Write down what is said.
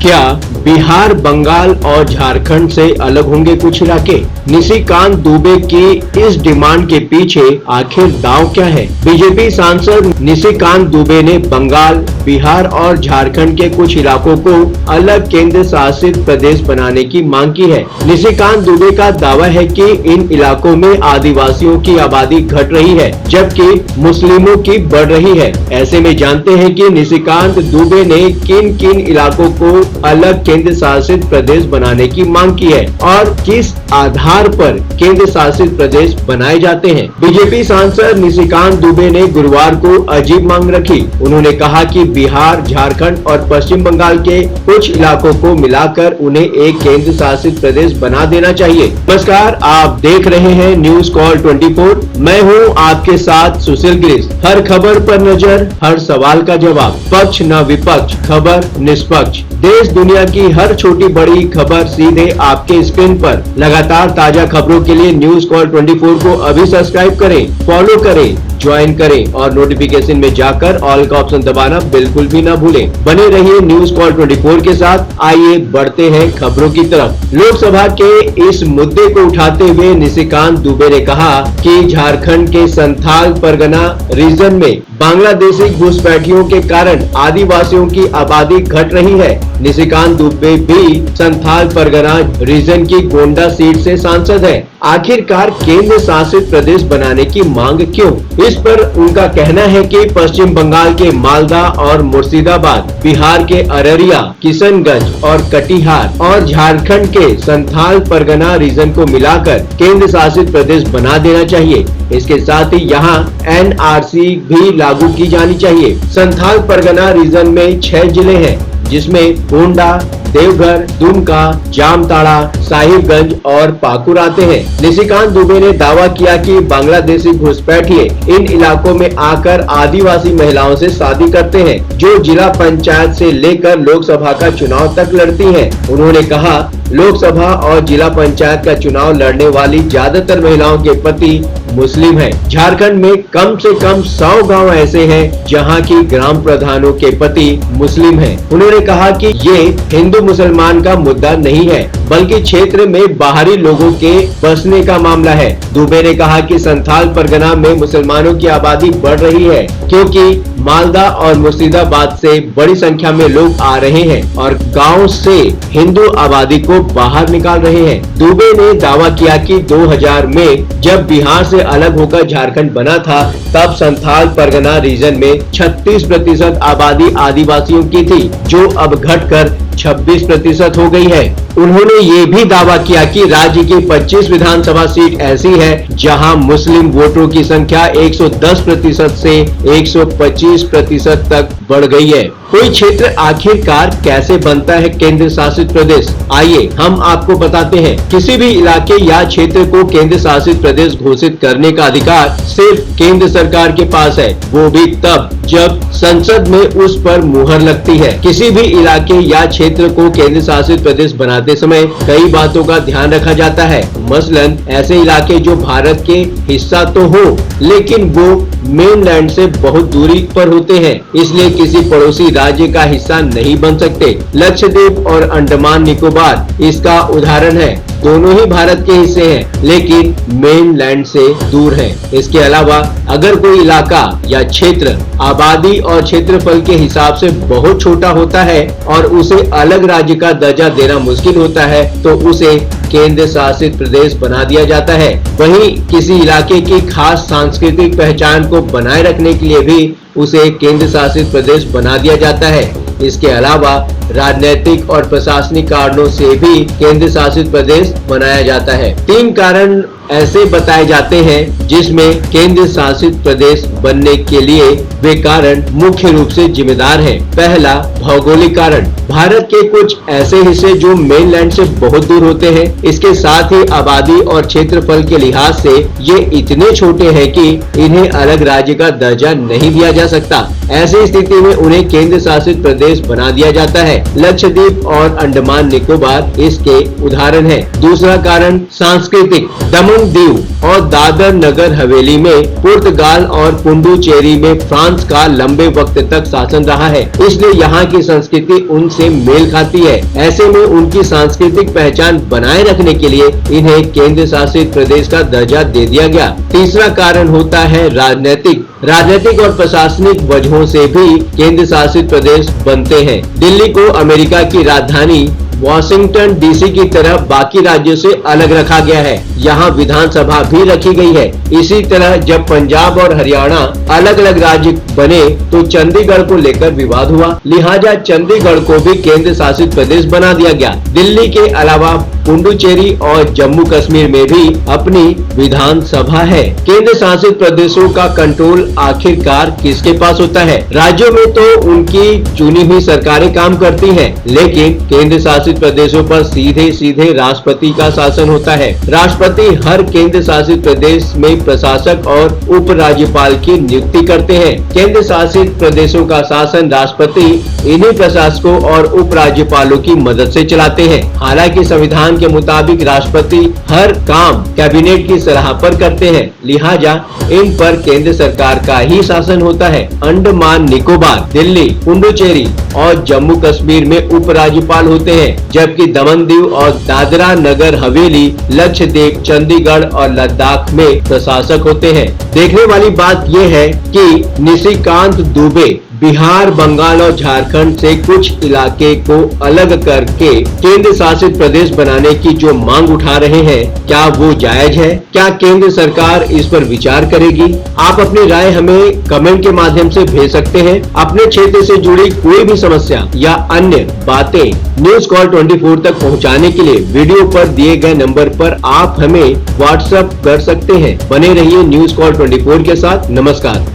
क्या बिहार, बंगाल और झारखंड से अलग होंगे कुछ इलाके? निशिकांत दुबे की इस डिमांड के पीछे आखिर दांव क्या है? बीजेपी सांसद निशिकांत दुबे ने बंगाल, बिहार और झारखंड के कुछ इलाकों को अलग केंद्र शासित प्रदेश बनाने की मांग की है। निशिकांत दुबे का दावा है कि इन इलाकों में आदिवासियों की आबादी घट रही है, जबकि मुस्लिमों की बढ़ रही है। ऐसे में जानते हैं कि निशिकांत दुबे ने किन किन इलाकों को अलग केंद्र शासित प्रदेश बनाने की मांग की है और किस आधार पर केंद्र शासित प्रदेश बनाए जाते हैं। बीजेपी सांसद निशिकांत दुबे ने गुरुवार को अजीब मांग रखी। उन्होंने कहा कि बिहार, झारखंड और पश्चिम बंगाल के कुछ इलाकों को मिलाकर उन्हें एक केंद्र शासित प्रदेश बना देना चाहिए। नमस्कार, आप देख रहे हैं न्यूज कॉल 24। मैं हूं आपके साथ सुशील गिरीश। हर खबर पर नजर, हर सवाल का जवाब, पक्ष न विपक्ष, खबर निष्पक्ष। देश दुनिया की हर छोटी बड़ी खबर सीधे आपके स्क्रीन पर। लगातार ताजा खबरों के लिए न्यूज कॉल 24 को अभी सब्सक्राइब करें, फॉलो करें, ज्वाइन करें और नोटिफिकेशन में जाकर ऑल का ऑप्शन दबाना बिल्कुल भी ना भूलें। बने रहिए न्यूज कॉल 24 के साथ। आइए बढ़ते हैं खबरों की तरफ। लोकसभा के इस मुद्दे को उठाते हुए निशिकांत दुबे ने कहा कि झारखंड के संथाल परगना रीजन में बांग्लादेशी घुसपैठियों के कारण आदिवासियों की आबादी घट रही है। निशिकांत दुबे भी संथाल परगना रीजन की गोंडा सीट से सांसद है। आखिरकार केंद्र शासित प्रदेश बनाने की मांग क्यों? इस पर उनका कहना है कि पश्चिम बंगाल के मालदा और मुर्शिदाबाद, बिहार के अररिया, किशनगंज और कटिहार और झारखंड के संथाल परगना रीजन को मिलाकर केंद्र शासित प्रदेश बना देना चाहिए। इसके साथ ही यहाँ एनआरसी भी लागू की जानी चाहिए। संथाल परगना रीजन में 6 जिले हैं, जिसमें गोंडा, देवघर, दुमका, जामताड़ा, साहिबगंज और पाकुड़ आते हैं। निशिकांत दुबे ने दावा किया कि बांग्लादेशी घुसपैठिए इन इलाकों में आकर आदिवासी महिलाओं से शादी करते हैं, जो जिला पंचायत से लेकर लोकसभा का चुनाव तक लड़ती हैं। उन्होंने कहा, लोकसभा और जिला पंचायत का चुनाव लड़ने वाली ज्यादातर महिलाओं के पति मुस्लिम हैं। झारखंड में कम से कम 100 गांव ऐसे हैं जहां की ग्राम प्रधानों के पति मुस्लिम हैं। उन्होंने कहा कि ये हिंदू मुसलमान का मुद्दा नहीं है, बल्कि क्षेत्र में बाहरी लोगों के बसने का मामला है। दुबे ने कहा कि संथाल परगना में मुसलमानों की आबादी बढ़ रही है, क्योंकि मालदा और मुर्शिदाबाद से बड़ी संख्या में लोग आ रहे हैं और गांव से हिंदू आबादी को बाहर निकाल रहे हैं। दुबे ने दावा किया कि 2000 में जब बिहार से अलग होकर झारखंड बना था, तब संथाल परगना रीजन में 36% आबादी आदिवासियों की थी, जो अब घटकर 26% हो गई है। उन्होंने ये भी दावा किया कि राज्य की 25 विधानसभा सीट ऐसी है जहां मुस्लिम वोटरों की संख्या 110% से 125% तक बढ़ गई है। कोई क्षेत्र आखिरकार कैसे बनता है केंद्र शासित प्रदेश? आइए हम आपको बताते हैं। किसी भी इलाके या क्षेत्र को केंद्र शासित प्रदेश घोषित करने का अधिकार सिर्फ केंद्र सरकार के पास है, वो भी तब जब संसद में उस पर मुहर लगती है। किसी भी इलाके या क्षेत्र को केंद्र शासित प्रदेश बनाते समय कई बातों का ध्यान रखा जाता है। मसलन ऐसे इलाके जो भारत के हिस्सा तो हो, लेकिन वो मेनलैंड से बहुत दूरी पर होते हैं, इसलिए किसी पड़ोसी राज्य का हिस्सा नहीं बन सकते। लक्षद्वीप और अंडमान निकोबार इसका उदाहरण है। दोनों ही भारत के हिस्से हैं, लेकिन मेनलैंड से दूर हैं। इसके अलावा अगर कोई इलाका या क्षेत्र आबादी और क्षेत्रफल के हिसाब से बहुत छोटा होता है और उसे अलग राज्य का दर्जा देना मुश्किल होता है, तो उसे केंद्र शासित प्रदेश बना दिया जाता है। वहीं किसी इलाके की खास सांस्कृतिक पहचान को बनाए रखने के लिए भी उसे केंद्र शासित प्रदेश बना दिया जाता है। इसके अलावा राजनीतिक और प्रशासनिक कारणों से भी केंद्र शासित प्रदेश बनाया जाता है। 3 कारण ऐसे बताए जाते हैं जिसमें केंद्र शासित प्रदेश बनने के लिए वे कारण मुख्य रूप से जिम्मेदार हैं। पहला, भौगोलिक कारण। भारत के कुछ ऐसे हिस्से जो मेनलैंड से बहुत दूर होते हैं, इसके साथ ही आबादी और क्षेत्रफल के लिहाज से ये इतने छोटे हैं कि इन्हें अलग राज्य का दर्जा नहीं दिया जा जा सकता। ऐसी स्थिति में उन्हें केंद्र शासित प्रदेश बना दिया जाता है। लक्षद्वीप और अंडमान निकोबार इसके उदाहरण है। दूसरा कारण सांस्कृतिक। दमन दीव और दादर नगर हवेली में पुर्तगाल और पुडुचेरी में फ्रांस का लंबे वक्त तक शासन रहा है, इसलिए यहाँ की संस्कृति उनसे मेल खाती है। ऐसे में उनकी सांस्कृतिक पहचान बनाए रखने के लिए इन्हें केंद्र शासित प्रदेश का दर्जा दे दिया गया। तीसरा कारण होता है राजनीतिक और प्रशासनिक वजहों से भी केंद्र शासित प्रदेश बनते हैं। दिल्ली को अमेरिका की राजधानी वॉशिंगटन डीसी की तरह बाकी राज्यों से अलग रखा गया है। यहाँ विधानसभा भी रखी गई है। इसी तरह जब पंजाब और हरियाणा अलग अलग राज्य बने तो चंडीगढ़ को लेकर विवाद हुआ, लिहाजा चंडीगढ़ को भी केंद्र शासित प्रदेश बना दिया गया। दिल्ली के अलावा पुडुचेरी और जम्मू कश्मीर में भी अपनी विधानसभा है। केंद्र शासित प्रदेशों का कंट्रोल आखिरकार किसके पास होता है? राज्यों में तो उनकी चुनी हुई सरकारें काम करती हैं, लेकिन केंद्र शासित प्रदेशों पर सीधे राष्ट्रपति का शासन होता है। राष्ट्रपति हर केंद्र शासित प्रदेश में प्रशासक और उप राज्यपाल की नियुक्ति करते हैं। केंद्र शासित प्रदेशों का शासन राष्ट्रपति इन्हीं प्रशासकों और उप राज्यपालों की मदद से चलाते हैं। हालांकि संविधान के मुताबिक राष्ट्रपति हर काम कैबिनेट की सलाह पर करते हैं, लिहाजा इन पर केंद्र सरकार का ही शासन होता है। अंडमान निकोबार, दिल्ली, पुडुचेरी और जम्मू कश्मीर में उप राज्यपाल होते हैं, जबकि दमन दीव और दादरा नगर हवेली, लक्षद्वीप, चंडीगढ़ और लद्दाख में प्रशासक होते हैं। देखने वाली बात यह है कि निशिकांत दुबे बिहार, बंगाल और झारखंड से कुछ इलाके को अलग करके केंद्र शासित प्रदेश बनाने की जो मांग उठा रहे हैं, क्या वो जायज है? क्या केंद्र सरकार इस पर विचार करेगी? आप अपनी राय हमें कमेंट के माध्यम से भेज सकते हैं। अपने क्षेत्र से जुड़ी कोई भी समस्या या अन्य बातें न्यूज कॉल 24 तक पहुंचाने के लिए वीडियो पर दिए गए नंबर पर आप हमें व्हाट्सएप कर सकते हैं। बने रहिए न्यूज कॉल 24 के साथ। नमस्कार।